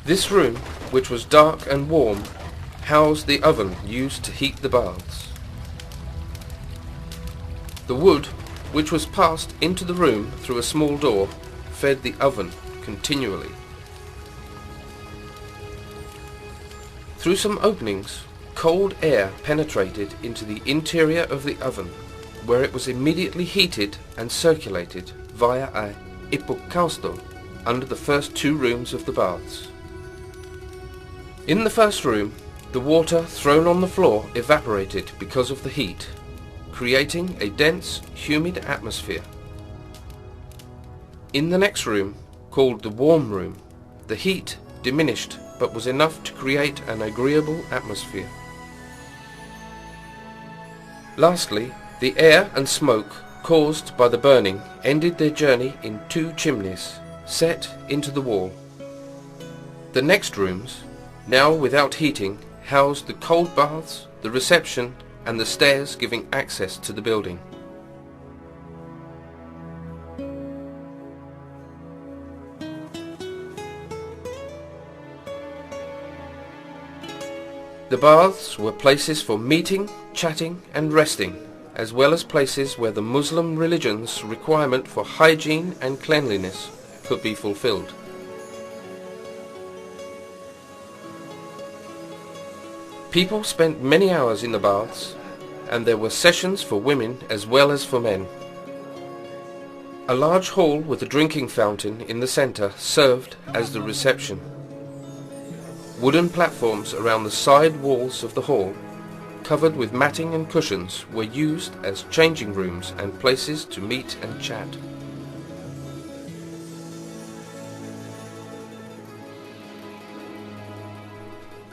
This room, which was dark and warm, housed the oven used to heat the baths. The wood, which was passed into the room through a small door, fed the oven continually. Through some openings, cold air penetrated into the interior of the oven, where it was immediately heated and circulated via a hypocausto under the first two rooms of the baths. In the first room, the water thrown on the floor evaporated because of the heat, creating a dense, humid atmosphere. In the next room, called the warm room, the heat diminished but was enough to create an agreeable atmosphere. Lastly, the air and smoke caused by the burning ended their journey in two chimneys set into the wall. The next rooms, now without heating, housed the cold baths, the reception, and the stairs giving access to the building. The baths were places for meeting, chatting, and resting, as well as places where the Muslim religion's requirement for hygiene and cleanliness could be fulfilled. People spent many hours in the baths, and there were sessions for women as well as for men. A large hall with a drinking fountain in the center served as the reception. Wooden platforms around the side walls of the hall, covered with matting and cushions, were used as changing rooms and places to meet and chat.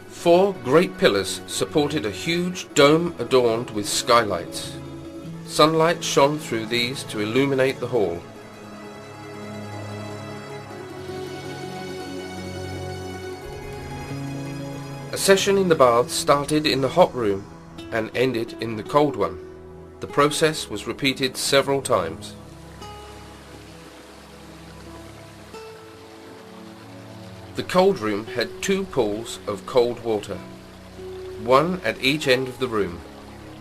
Four great pillars supported a huge dome adorned with skylights. Sunlight shone through these to illuminate the hall. A session in the bath started in the hot room and ended in the cold one. The process was repeated several times. The cold room had two pools of cold water, one at each end of the room,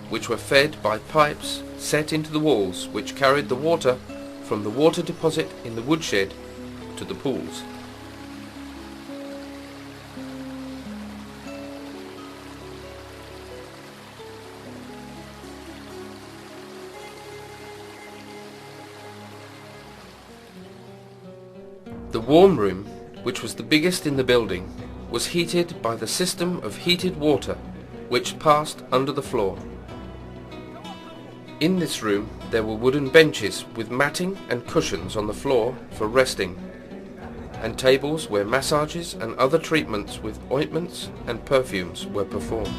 which were fed by pipes set into the walls which carried the water from the water deposit in the woodshed to the pools. The warm room, which was the biggest in the building, was heated by the system of heated water which passed under the floor. In this room there were wooden benches with matting and cushions on the floor for resting, and tables where massages and other treatments with ointments and perfumes were performed.